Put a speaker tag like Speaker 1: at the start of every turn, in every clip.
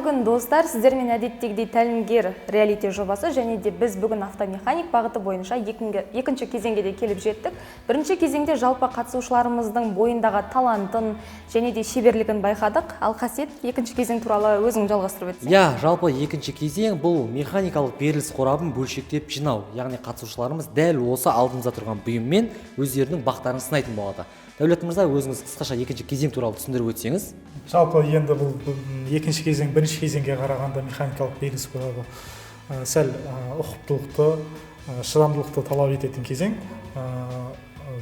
Speaker 1: күн достар, сіздермен әдеттегідей тәлімгер реалити жобасы және де біз бүгін автомеханик бағыты бойынша екінші кезеңге де келіп жеттік. Бірінші кезеңде жалпы қатысушыларымыздың бойындағы талантын және де шеберлігін байқадық. Ал Қасет, екінші кезең туралы өзің жалғастырып өтсең.
Speaker 2: Жалпы екінші кезең бұл механикалық беріліс қорабын бөлшектеп жинау. Яғни қатысушыларымыз дәл осы алдымызда тұрған бұйыммен өздерінің бақтарын сынайтын болады. Дәулет мырза, өзіңіз қысқаша екінші кезең туралы түсіндіріп өтсеңіз.
Speaker 3: Жалпы енді бұл екінші кезең бірінші кезеңге қарағанда механикалық беріліс қорабы сәл ұқыптылықты, шыдамдылықты талап ететін кезең.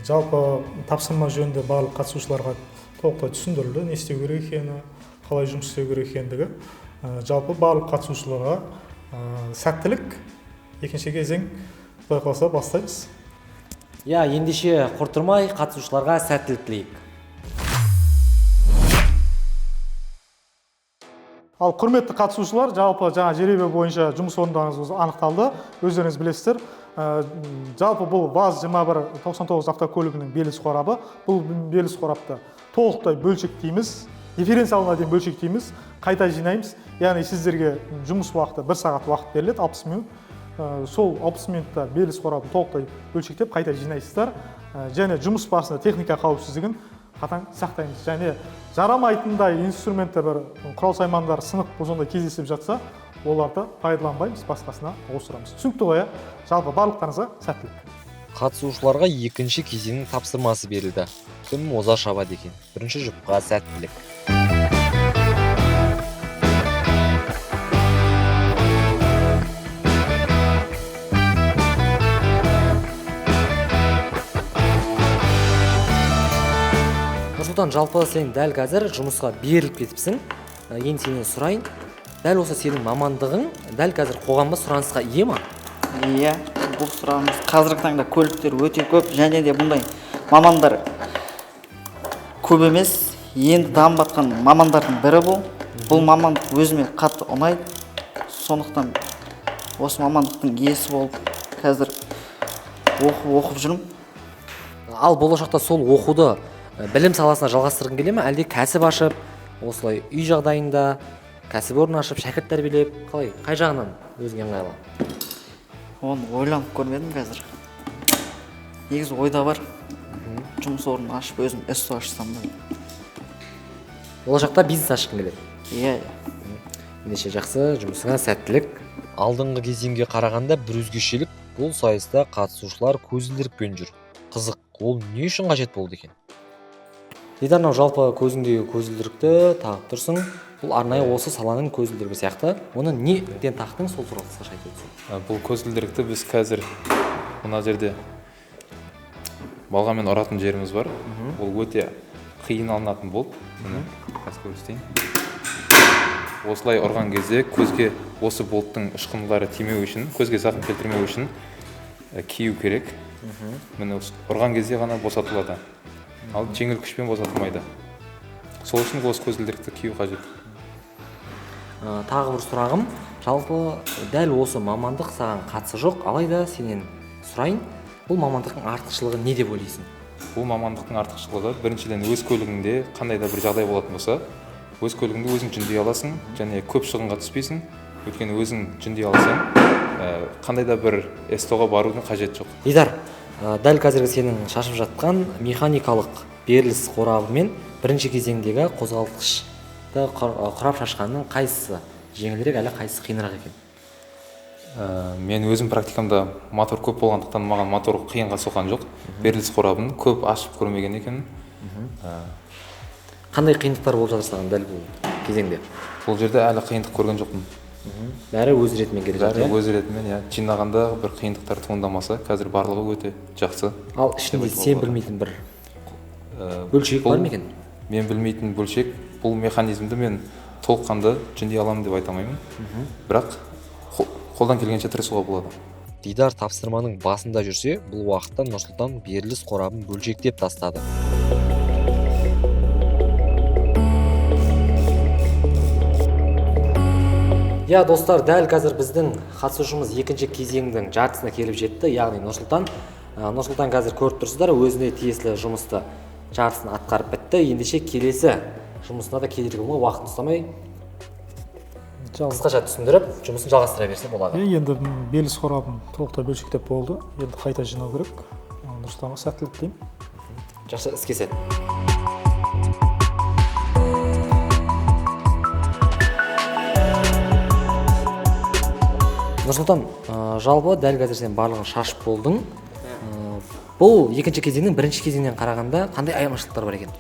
Speaker 3: Жалпы тапсырма жөнінде барлық қатысушыларға толықтай түсіндірілді, не істеу керек екені, қалай жұмыс істеу керек екендігі. Жалпы барлық қатысушыларға сәттілік. Екінші кезең құдай қаласа бастаймыз.
Speaker 2: Ендеше құртырмай қатысушыларға сәттілік тілейік.
Speaker 3: Ал құрметті қатысушылар, жалпы жаңа жеребе бойынша жұмыс орындарыңыз анықталды. Өздеріңіз білесіздер. Жалпы бұл ВАЗ-2199 автокөлігінің беріліс қорабы. Бұл беріліс қорапты толықтай бөлшектейміз, дифференциалына дейін бөлшектейміз, қайта жинаймыз. Яғни сіздерге жұмыс уақыты 1 сағат уақыт беріледі, 60 минут. Сол 60 минутта беріліс қорабын толықтай бөлшектеп қайта жинайсыздар. Және жұмыс барысында техника қауіпсіздігін қатаң сақтаймыз. Және жарамайтындай инструментті бір құрал-саймандар сынып сондай кездесіп жатса, оларды пайдаланбаймыз, басқасына ауыстырамыз. Түсінікті ғой? Жалпы барлықтарыңызға сәттілік.
Speaker 4: Қатысушыларға екінші кезеңнің тапсырмасы берілді. Кім оза шабады екен? Бірінші жұпқа сәттілік.
Speaker 2: Нұрсұлтан, жалпы сен дәл қазір жұмысқа беріліп кетіпсің. Енді сенен сұрайын, дәл осы сенің мамандығың дәл қазір қоғамға сұранысқа ие ма?
Speaker 5: Иә, бұл сұраныс қазіргі таңда көліктер өте көп, және де бұндай мамандар көп емес. Енді дамып жатқан мамандардың бірі бұл. Бұл мамандық өзіме қатты ұнайды. Сондықтан осы мамандықтың иесі болып қазір оқып жүрмін.
Speaker 2: Ал болашақта сол оқуды білім саласына жалғастырғың келе ме, әлде кәсіп ашып, осылай үй жағдайында кәсіпорын ашып, шәкірт тәрбиелеп, қалай, қай жағынан өзіңе ыңғайлы?
Speaker 5: Оны ойланып көрмедім қазір. Негізі ойда бар. Жұмыс орнын ашып, өзім СТО ашсам да.
Speaker 2: Болашақта бизнес ашқың келеді?
Speaker 5: Иә.
Speaker 2: Ендеше жақсы, жұмысыңа сәттілік.
Speaker 4: Алдыңғы кезеңге қарағанда бір өзгешелік, бұл сайыста қатысушылар көзілдірікпен жүр. Қызық, ол не үшін қажет болды екен?
Speaker 2: Дидар, жалпы көзіңдегі көзілдірікті тағып тұрсың. Бұл арнайы осы саланың көзілдірігі сияқты. Оны неден тақтың, сол туралы қысқаша айтып өтсең?
Speaker 6: Бұл көзілдірікті біз қазір мына жерде балғамен ұратын жеріміз бар. Ол өте қиын алынатын болт. Осылай ұрған кезде көзге осы болттың ұшқындылары тимеу үшін, көзге зақым келтірмеу үшін кию керек. Міне ұрған кезде ғана босатылады. Ал жеңіл күшпен босатылмайды. Сол үшін осы көзілдірікті кию қажет.
Speaker 2: Тағы бір сұрағым, жалпы дәл осы мамандық саған қатысы жоқ, алайда сенен сұрайын, бұл мамандықтың артықшылығы не деп ойлайсың?
Speaker 6: Бұл мамандықтың артықшылығы біріншіден өз көлігіңде қандай да бір жағдай болатын болса, өз көлігіңде өзің жүндей аласың, және көп шығынға түспейсің. Өйткені өзің жүндей аласың, қандай да бір СТО-ға барудың қажет жоқ.
Speaker 2: Дидар, дәл қазіргі сенің шашып жатқан механикалық беріліс қорабымен бірінші кезеңдегі қозғалтқышты құрап шашқанның қайсысы жеңілірек, әлі қайсысы қиынырақ екен?
Speaker 6: Мен өзім практикамда мотор көп болғандықтан маған мотор қиынға соққан жоқ. Беріліс қорабын көп ашып көрмеген екен.
Speaker 2: Қандай қиындықтар болып жатыр саған дәл бұл кезеңде?
Speaker 6: Бұл жерде әлі қиындық көрген жоқпын.
Speaker 2: Бәрі өз ретімен келе жатыр.
Speaker 6: Бәрі өз ретімен, жинағанда бір қиындықтар туындамаса, қазір барлығы өте жақсы.
Speaker 2: Ал ішінде сен білмейтін бір бөлшек бар ма екен?
Speaker 6: Мен білмейтін бөлшек, бұл механизмді мен толыққанды жүндей аламын деп айта алмаймын. Бірақ қолдан келгенше тырысуға болады.
Speaker 4: Дидар тапсырманың басында жүрсе, бұл уақытта Нұрсұлтан беріліс қорабын бөлшектеп тастады.
Speaker 2: Достар, дәл қазір біздің қатысушымыз екінші кезеңдің жартысына келіп жетті. Яғни Нұрсұлтан қазір көріп тұрсыздар, өзіне тиесілі жұмысты жартысын атқарып бітті. Ендеше келесі жұмысына да кедергі болмай, уақытын ұстамай қысқаша түсіндіріп жұмысын жалғастыра берсе болады.
Speaker 3: Енді белгісіз қорабын толықтай бөлшектеп болды. Енді қайта жинау керек. Нұрсұлтанға сәттілік тілеймін.
Speaker 2: Жақсы іске сәт. Нұрсұлтан, жалпы дәл қазір сен барлығын шашып болдың. Бұл екінші кезеңнің бірінші кезеңнен қарағанда қандай айырмашылықтар бар екен?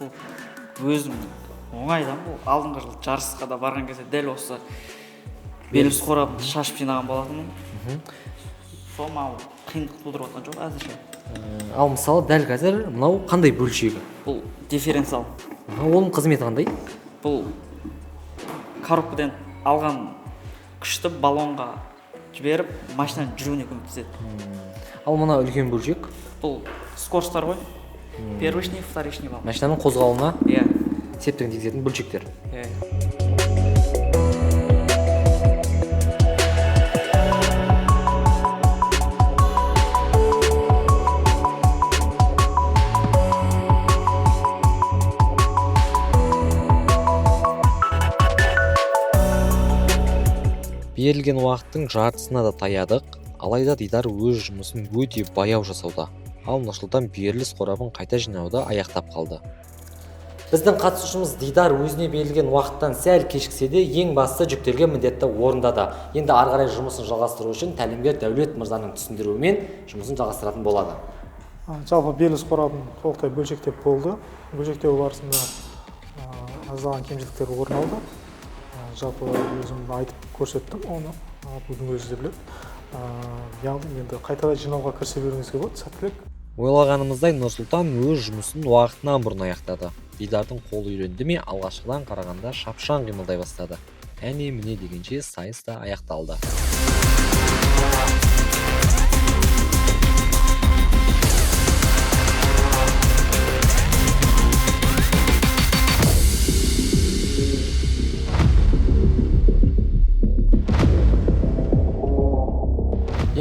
Speaker 5: Бұл өзім оңайдан бұл алдыңғы жылы жарысқа да барған кезде дәл осы белгісіз қорабын шашып жинаған болатынмын. Сол мынау қиындық тудырып отқан жоқ әзірше.
Speaker 2: Ал мысалы дәл қазір мынау қандай бөлшегі?
Speaker 5: Бұл дифференциал.
Speaker 2: Оның қызметі қандай?
Speaker 5: Бұл коробкадан алған күшті баллонға жіберіп машинаның жүруіне көмектеседі.
Speaker 2: Ал мына үлкен бөлшек?
Speaker 5: Бұл скоростар ғой. Первичный, вторичный балл.
Speaker 2: Машинаның қозғалуына
Speaker 5: Иә.
Speaker 2: септігін тигізетін бөлшектер.
Speaker 4: Берілген уақыттың жартысына да таядық, алайда Дидар өз жұмысын өте баяу жасауда. Ал Нұрсұлтан беріліс қорабын қайта жинауда аяқтап қалды.
Speaker 2: Біздің қатысушымыз Дидар өзіне берілген уақыттан сәл кешіксе де ең басты жүктелген міндетті орындады. Енді ары қарай жұмысын жалғастыру үшін тәлімгер Дәулет мырзаның түсіндіруімен жұмысын жалғастыратын болады.
Speaker 3: Жалпы белгісіз қорабын толықтай бөлшектеп болды. Бөлшектеу барысында аздаған кемшіліктер орын алды. Жалпы өзім айтып көрсеттім оны, бүгін өзі де біледі. Яғни енді қайтадан жинауға кірісе беруіңізге болады, сәттілік.
Speaker 4: Ойлағанымыздай Нұрсұлтан өз жұмысын уақытынан бұрын аяқтады. Дидардың қолы үйренді ме, алғашқыдан қарағанда шапшаң қимылдай бастады. Әне міне дегенше сайыс та аяқталды.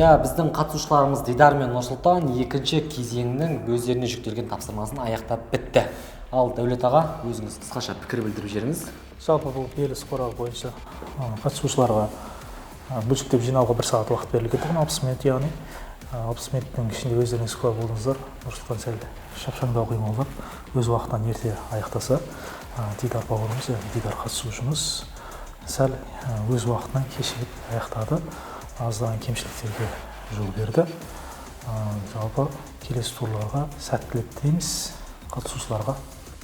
Speaker 2: Біздің қатысушыларымыз Дидар мен Нұрсұлтан екінші кезеңнің өздеріне жүктелген тапсырмасын аяқтап бітті. Ал Дәулет аға, өзіңіз қысқаша пікір білдіріп жіберіңіз.
Speaker 3: Жалпы бұл белгісіз қорабы бойынша қатысушыларға бөлшектеп жинауға 1 сағат уақыт берілген, 60 минут, яғни 60 минуттың ішінде өздеріңіз куә болдыңыздар. Нұрсұлтан сәл шапшаңдау қимылдап, өз уақытынан ерте аяқтаса, Дидар бауырымыз, Дидар қатысушымыз сәл өз уақытынан кешігіп аяқтады. Аздаған кемшіліктерге жол берді. Жалпы келесі турларға сәттілік тілейміз қатысушыларға.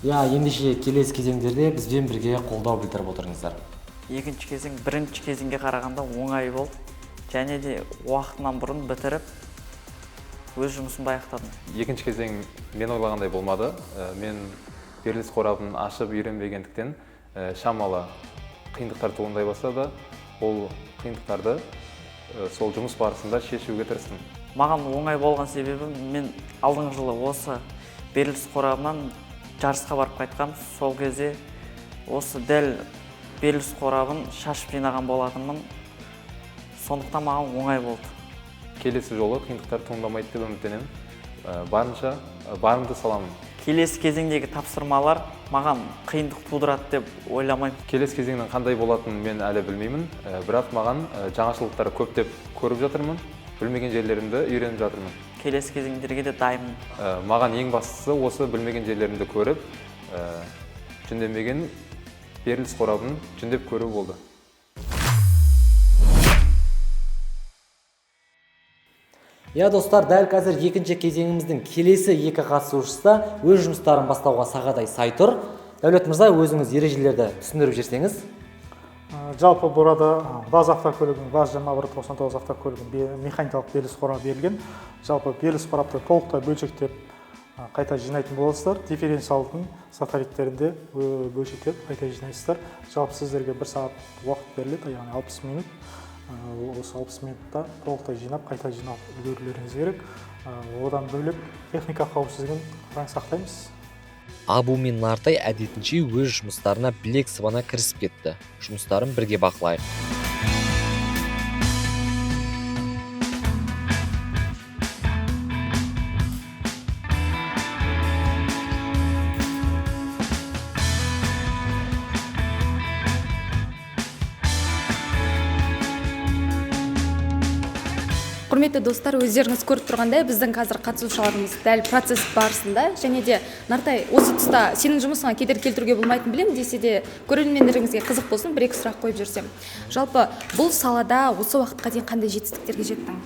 Speaker 2: Ендеше келесі кезеңдерде бізбен бірге қолдау білдіріп отырыңыздар.
Speaker 5: Екінші кезең бірінші кезеңге қарағанда оңай болды. Және де уақытынан бұрын бітіріп, өз жұмысын аяқтадым.
Speaker 6: Екінші кезең мен ойлағандай болмады. Мен беріліс қорабын ашып үйренбегендіктен шамалы қиындықтар туындай бастады. Ол қиындықтарды сол жұмыс барысында шешуге тырыстым.
Speaker 5: Маған оңай болған себебі мен алдыңғы жылы осы беріліс қорабынан жарысқа барып қайтқам. Сол кезде осы дәл беріліс қорабын шашып жинаған болатынмын. Сондықтан маған оңай болды.
Speaker 6: Келесі жолы қиындықтар туындамайды деп үміттенемін. Барынша барымды саламын.
Speaker 5: Келесі кезеңдегі тапсырмалар маған қиындық тудырады деп ойламаймын.
Speaker 6: Келесі кезеңнің қандай болатынын мен әлі білмеймін, бірақ маған жаңашылдықтар көптеп көріп жатырмын, білмеген жерлерімді үйреніп жатырмын.
Speaker 5: Келесі кезеңдерге де дайынмын.
Speaker 6: Маған ең бастысы осы білмеген жерлерімді көріп, жүндемеген беріліс қорабын жүндеп көру болды.
Speaker 2: Достар, дәл қазір екінші кезеңіміздің келесі екі қатысушысы да өз жұмыстарын бастауға сағадай сай тұр. Дәулет мырза, өзіңіз ережелерді түсіндіріп жіберсеңіз.
Speaker 3: Жалпы burada ВАЗ автокөлігінің, ВАЗ-2199 автокөлігінің механикалық беріліс қорабы берілген. Жалпы беріліс қорапты толықтай бөлшектеп қайта жинайтын боласыздар. Дифференциалдың сатариктерінде бөлшектеп қайта жинайсыздар. Жалпы сіздерге 1 сағат уақыт беріледі, яғни 60 минут. Осы 60 минутта толықтай жинап, қайта жинап үлгерулеріңіз керек. Одан бөлек техника қауіпсіздігін қатаң сақтаймыз.
Speaker 4: Абу мен Нартай әдетінше өз жұмыстарына білек сыбана кірісіп кетті. Жұмыстарын бірге бақылайық.
Speaker 1: Құрметті достар, өздеріңіз көріп тұрғандай, біздің қазір қатысушыларымыз дәл процесс барысында, және де Нартай, осы тұста сенің жұмысыңа кедергі келтіруге болмайтынын білемін, десе де көрермендеріңізге қызық болсын, бір-екі сұрақ қойып жүрсем. Жалпы бұл салада осы уақытқа дейін қандай жетістіктерге жеттің?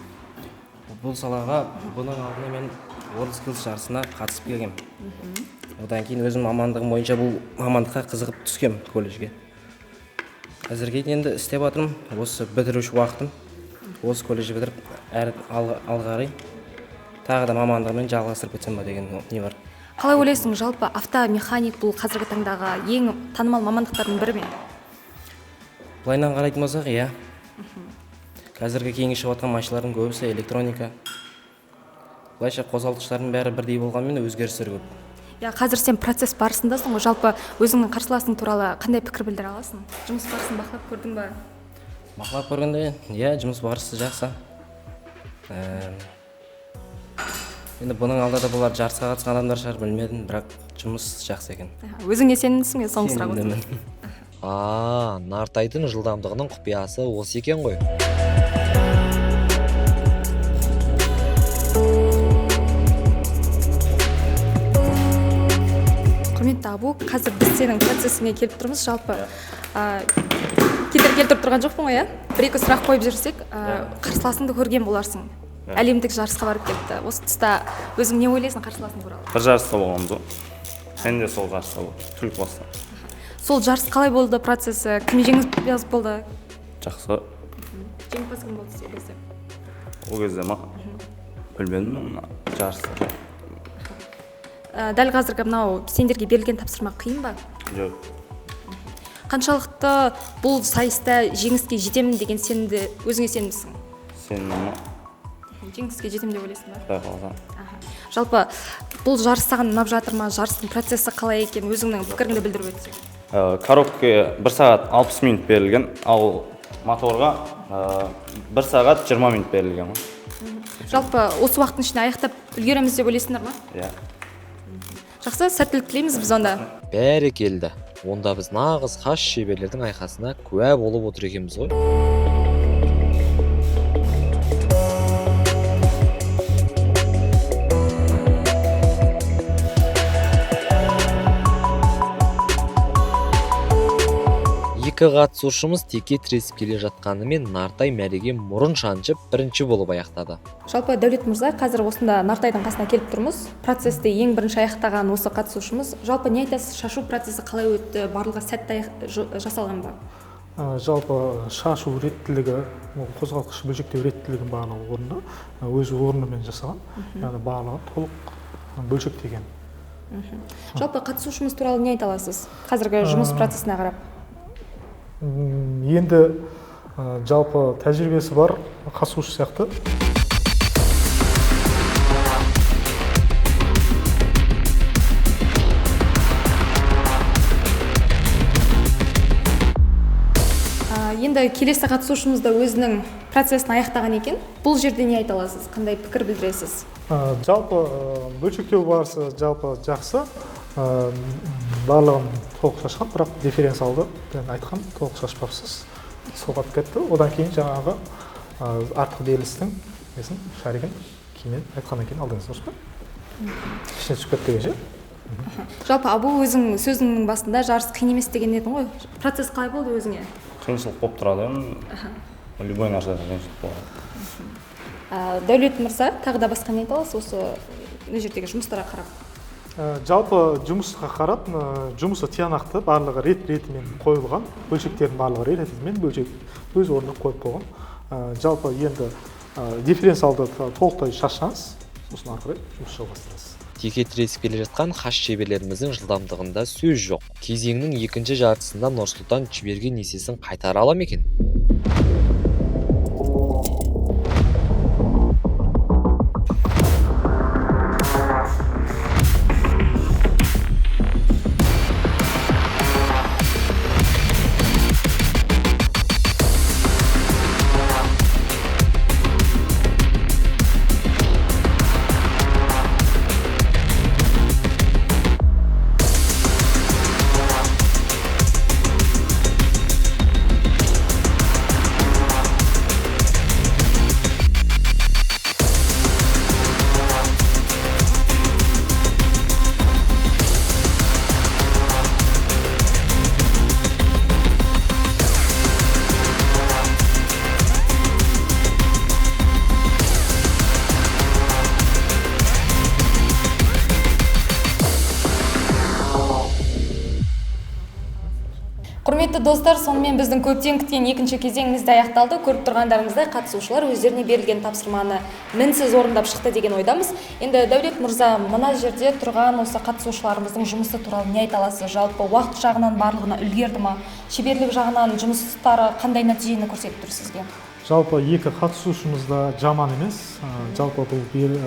Speaker 7: Бұл салаға бұның алдында мен WorldSkills жарысына қатысып келгем. Одан кейін өзім мамандығым бойынша бұл мамандыққа қызығып түскем колледжге. Әзірге енді істеп жатырмын. Осы бітіруші уақытым. Осы колледжді бітіріп алға қарай тағы да мамандығыммен жалғастырып кетсем ба деген не бар.
Speaker 1: Қалай ойлайсың, жалпы автомеханик бұл қазіргі таңдағы ең танымал мамандықтардың бірі ме?
Speaker 7: Былайынан қарайтын болсақ, иә. Қазіргі кейінгі шығып жатқан машиналардың көбісі электроника. Былайша қозғалтқыштардың бәрі бірдей болғанмен өзгерістер көп.
Speaker 1: Қазір сен процесс барысындасың ғой, жалпы өзіңнің қарсыласың туралы қандай пікір білдіре аласың? Жұмыс барысын бақылап көрдің бе?
Speaker 7: Бақылап көргенде, иә, жұмыс барысы жақсы. Енді бұның алдында бұлар жарысқа қатысқан адамдар шығар, білмедім, бірақ жұмыс жақсы екен.
Speaker 1: Өзіңе сенімдісің бе? Соңғы сұрақ осы.
Speaker 4: Нартайдың жылдамдығының құпиясы осы екен ғой.
Speaker 1: Құрметті Абу, қазір біз сенің процессіңе келіп тұрмыз, жалпы кедергі келтіріп тұрған жоқпын ғой, бір-екі сұрақ қойып жүрсек, қарсыласыңды көрген боларсың. Әлемдік жарысқа барып кетті. Осы тұста өзің не ойлайсың қарсыласың туралы?
Speaker 8: Бір жарыста болғанбыз ғой. Мен де сол жарыста болдым, Түлкібаста.
Speaker 1: Сол жарыс қалай болды процесі? Кім жеңімпаз болды?
Speaker 8: Жақсы.
Speaker 1: Жеңімпаз кім болды сол кезде?
Speaker 8: Ол кезде ма? Білмедім, жарыста.
Speaker 1: Дәл қазіргі мынау сендерге берілген тапсырма қиын ба?
Speaker 8: Жоқ.
Speaker 1: Қаншалықты бұл сайыста жеңіске жетемін деген сенімді өзіңе сенімдісің?
Speaker 8: Сенімді ма?
Speaker 1: Жеңіске жетемін деп ойлайсың ба?
Speaker 8: Құдай қаласа.
Speaker 1: Жалпы бұл жарыс саған ұнап жатыр ма? Жарыстың процесі қалай екен? Өзіңнің пікіріңді білдіріп өтсең.
Speaker 8: Коробкаға 1 сағат 60 минут берілген, ал моторға 1 сағат 20 минут берілген.
Speaker 1: Жалпы осы уақыттың ішінде аяқтап үлгереміз деп ойлайсыңдар ма?
Speaker 8: Иә.
Speaker 1: Жақсы, сәттілік тілейміз біз онда.
Speaker 4: Бәрекелді. Онда біз нағыз хас шеберлердің айқасына куә болып отыр екенбіз ғой. Екі қатысушымыз теке тіресіп келе жатқанымен Нартай мәреге мұрын шаншып бірінші болып аяқтады.
Speaker 1: Жалпы Дәулет мырза, қазір осында Нартайдың қасына келіп тұрмыз. Процесті ең бірінші аяқтаған осы қатысушымыз. Жалпы не айтасыз, шашу процесі қалай өтті? Барлығы сәтті жасалған ба?
Speaker 3: Жалпы шашу реттілігі, қозғалтқыш бөлшектеу реттілігінің барлығы орында, өз орнымен жасаған, яғни барлығы толық бөлшектеген.
Speaker 1: Жалпы қатысушымыз туралы не айта аласыз? Қазіргі жұмыс процесіне қарап.
Speaker 3: Енді жалпы тәжірибесі бар қатысушы сияқты.
Speaker 1: Енді келесі қатысушымыз да өзінің процесін аяқтаған екен. Бұл жерде не айта аласыз? Қандай пікір білдіресіз?
Speaker 3: Жалпы бөлшектеу барысы жалпы жақсы. Барлығын толық шашқан, бірақ дифференциалды айтқан толық шашпапсыз соғып кетті. Одан кейін жаңағы артқы берілістің шаригін кейіннен айтқаннан кейін алдыңыз, дұрыс па? Ішіне түсіп кетті дегенше.
Speaker 1: Жалпы Абу, өзің сөзіңнің басында жарыс қиын емес деген едің ғой. Процесс қалай болды өзіңе?
Speaker 8: Қиыншылық болып тұрады, любой нәрседе қиыншылық болады.
Speaker 1: Дәулет мырза, тағы да басқа не айта аласыз осы мына жердегі жұмыстарға қарап?
Speaker 3: Жалпы жұмысқа қарап, жұмысы тиянақты, барлығы рет-ретімен қойылған, бөлшектердің барлығы рет-ретімен бөлшек өз орнына қойып қойған. Жалпы енді дифференциалды толықтай шашсаңыз, сосын ары қарай жұмыс жалғастырасыз.
Speaker 4: Теке тіресіп келе жатқан хас шеберлеріміздің жылдамдығында сөз жоқ. Кезеңнің екінші жартысында Нұрсұлтан жіберген несесін қайтара ала ма екен?
Speaker 1: Құрметті достар, сонымен біздің көптен күткен екінші кезеңіміз де аяқталды. Көріп тұрғандарыңыздай қатысушылар өздеріне берілген тапсырманы мінсіз орындап шықты деген ойдамыз. Енді Дәулет мырза, мына жерде тұрған осы қатысушыларымыздың жұмысы туралы не айта аласыз? Жалпы уақыт жағынан барлығына үлгерді ма? Шеберлік жағынан жұмыстары қандай нәтижені көрсетіп тұр сізге?
Speaker 3: Жалпы екі қатысушымыз да жаман емес. Жалпы бұл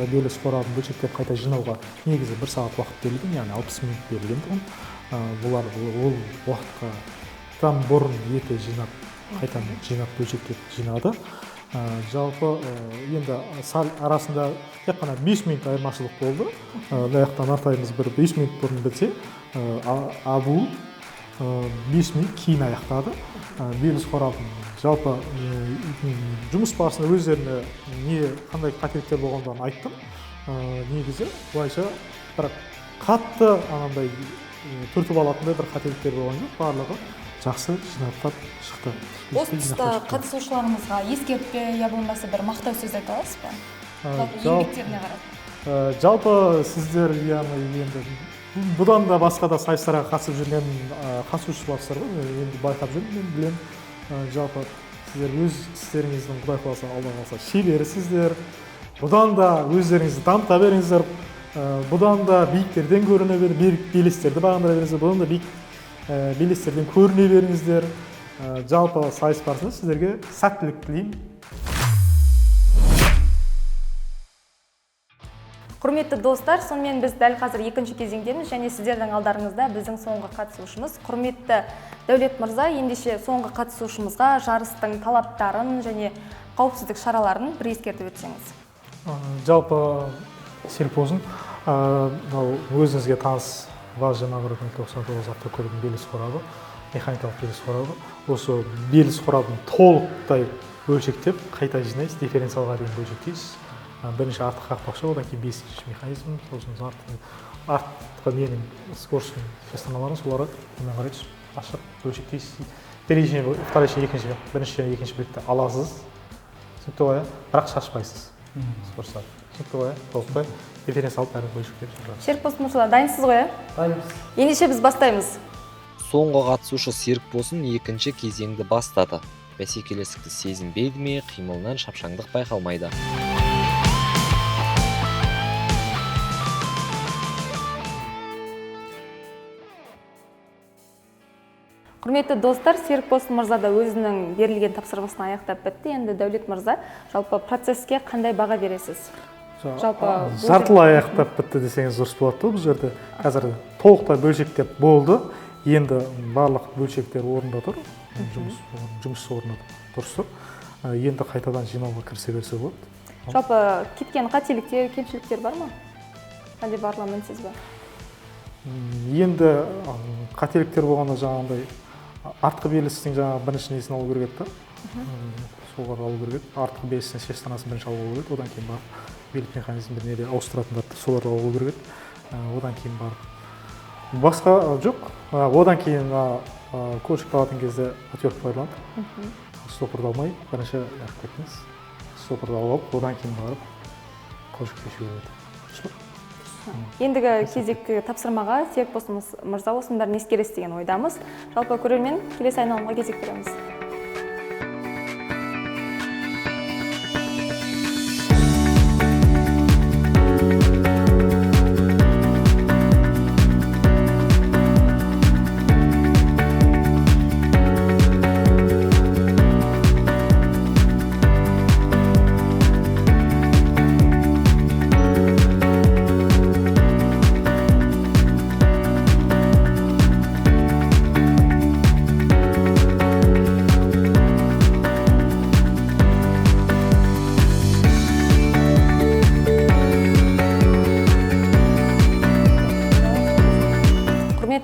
Speaker 3: белес қорабын бөлшектеп қайта жинауға негізі 1 сағат уақыт берілген, яғни 60 минут берілген тұғын. Бұлар ол уақытқа бұрын ерте жинап, қайтадан жинап бөлшектеп жинады. Жалпы енді сәл арасында тек қана 5 минут айырмашылық болды. Лаяқтан артайымыз бір 5 минут бұрын бітсе, Абу 5 минут кейін аяқтады. Белес қорабын жалпы жұмыс барысында өздеріне қандай қателіктер болғандығын айттым. Негізі былайша бір қатты анандай түртіп алатындай бір қателіктер болған жоқ, барлығы жақсы жинақтап шықты.
Speaker 1: Осы тұста қатысушыларымызға ескертпе, я болмаса бір мақтау сөз айта аласыз ба? Еңбектеріне қарап.
Speaker 3: Жалпы сіздер енді бұдан да басқа да сайыстарға қатысып жүрген қатысушылар бар, енді байқап жүрмін, білем. Жалпы сіздер өз істеріңіздің Құдай қаласа, Алла қаласа шеберісіздер. Бұдан да өздеріңізді дамыта беріңіздер. Бұдан да биіктерден көріне беріңіздер, белестерді бағындыра беріңіздер. Бұдан да биік белестерден көріне беріңіздер. Жалпы сайыс барысында сіздерге сәттілік тілеймін.
Speaker 1: Құрметті достар, сонымен біз дәл қазір екінші кезеңдеміз және сіздердің алдарыңызда біздің соңғы қатысушымыз. Құрметті Дәулет мырза, ендеше соңғы қатысушымызға жарыстың талаптарын және қауіпсіздік шараларын бір ескертіп өтсеңіз.
Speaker 3: Жалпы Серпозын, өзіңізге таныс ВАЗ-2199 автокөлігінің белес қорабы, механикалық белес қорабы. Осы белес қорабын толықтай бөлшектеп, қайта жинайсыз, дифференциалға дейін бөлшектейсіз. Бірінші артық қақпақша, одан кейін 5-ші механизм, сосын артқы менің скоростың шестаналарын, солары төмен қарай түсіп ашып бөлшектейсіз. Бірінші және екінші білікті аласыз, түсінікті ғой, бірақ шашпайсыз. Түсінікті ғой, толықтай дифференциал бәрі бөлшектеп жүреді.
Speaker 1: Серікболсын мырза, дайынсыз ғой?
Speaker 3: Дайынбыз.
Speaker 1: Ендеше біз бастаймыз.
Speaker 4: Соңғы қатысушы Серікболсын екінші кезеңді бастады. Бәсекелестікті сезінбейді ме, қимылынан шапшаңдық байқалмайды.
Speaker 1: Құрметті достар, Серікболсын мырза да өзінің берілген тапсырмасын аяқтап бітті. Енді Дәулет мырза, жалпы процесске қандай баға бересіз?
Speaker 3: Жартылай аяқтап бітті десеңіз дұрыс болады. Бұл жерде қазір толықтай бөлшектеп болды. Енді барлық бөлшектер орында тұр. Жұмыс орында дұрыс тұр. Енді қайтадан жинауға кірісе берсе болады.
Speaker 1: Жалпы кеткен қателіктер, кемшіліктер бар ма? Қандай барлығы мінсіз ба?
Speaker 3: Енді қателіктер болғанда жаңағындай артқы белестің бірінші несін алу керек еді. Солға алу керек. Артқы белестің шестанасын бірінші алу керек. Одан кейін барып белік механизмдеріне де ауыстыратындарды соларды алу керек. Одан кейін барып басқа жоқ. Одан кейін көлшікті алатын кезде отвертка пайдаланып, стопырды алмай бірінші аяқтайтыңыз. Стопырды алып, одан кейін барып көлшікті шүйіреді.
Speaker 1: Ендігі кезекті тапсырмаға Серікболсын мырза осының бәрін ескересіз деген ойдамыз. Жалпы көрермен, келесі айналымға кезек береміз.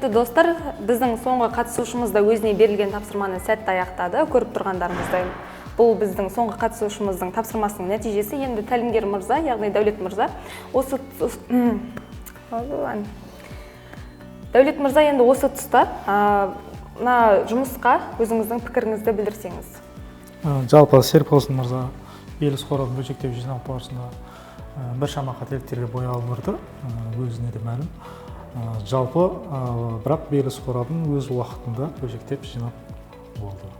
Speaker 1: Достар, біздің соңғы қатысушымыз да өзіне берілген тапсырманы сәтті аяқтады. Көріп тұрғандарыңыздай, бұл біздің соңғы қатысушымыздың тапсырмасының нәтижесі. Енді тәлімгер мырза, яғни Дәулет мырза, осы тұста жұмысқа өзіңіздің пікіріңізді білдірсеңіз.
Speaker 3: Жалпы Серікболсын мырза белес қорабын бөлшектеп жинау барысында біршама қателіктерге бой алдырды, өзіне де мәлім. жалпы бірақ беріліс қорабын өз уақытында бөлшектеп жинап болды.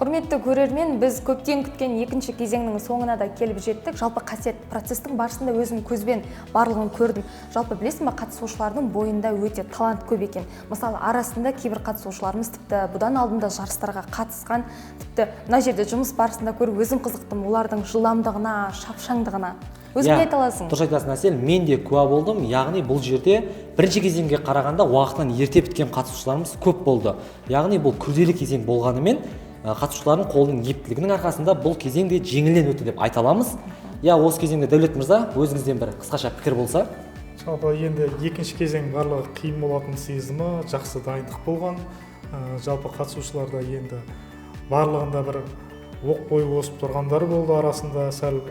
Speaker 1: Құрметті көрермен, біз көптен күткен екінші кезеңнің соңына да келіп жеттік. Жалпы қасиет процестің барысында өзім көзбен барлығын көрдім. Жалпы білесің бе, қатысушылардың бойында өте талант көп екен. Мысалы, арасында кейбір қатысушыларымыз тіпті бұдан алдында жарыстарға қатысқан, тіпті мына жерде жұмыс барысында көріп өзім қызықтым олардың жылдамдығына, шапшаңдығына. Өзің айта аласың.
Speaker 2: Дұрыс айтасың Әсел, мен де куә болдым. Яғни бұл жерде бірінші кезеңге қарағанда уақытынан ерте біткен қатысушыларымыз көп болды. Яғни бұл күрделі кезең болғанымен қатысушылардың қолының ептілігінің арқасында бұл кезең де жеңілден өтті деп айта аламыз. Осы кезеңде Дәулет мырза, өзіңізден бір қысқаша пікір болса.
Speaker 3: Жалпы енді екінші кезең барлығы қиын болатын сезімі, жақсы дайындық болған. Жалпы қатысушыларда енді барлығында бір оқ бойы осып тұрғандар болды, арасында сәл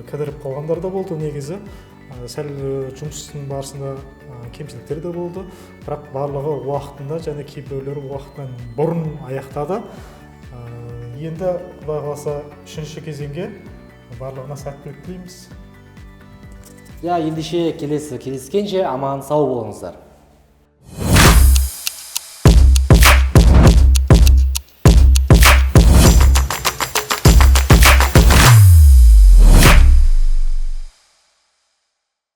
Speaker 3: кідіріп қалғандар да болды негізі. Сәл жұмыстың барысында кемшіліктер де болды, бірақ барлығы уақытында және кейбіреулері уақытынан бұрын аяқтады. Енді Құдай қаласа үшінші кезеңге барлығына сәттілік тілейміз.
Speaker 2: Ендеше келесі кездескенше аман сау болыңыздар.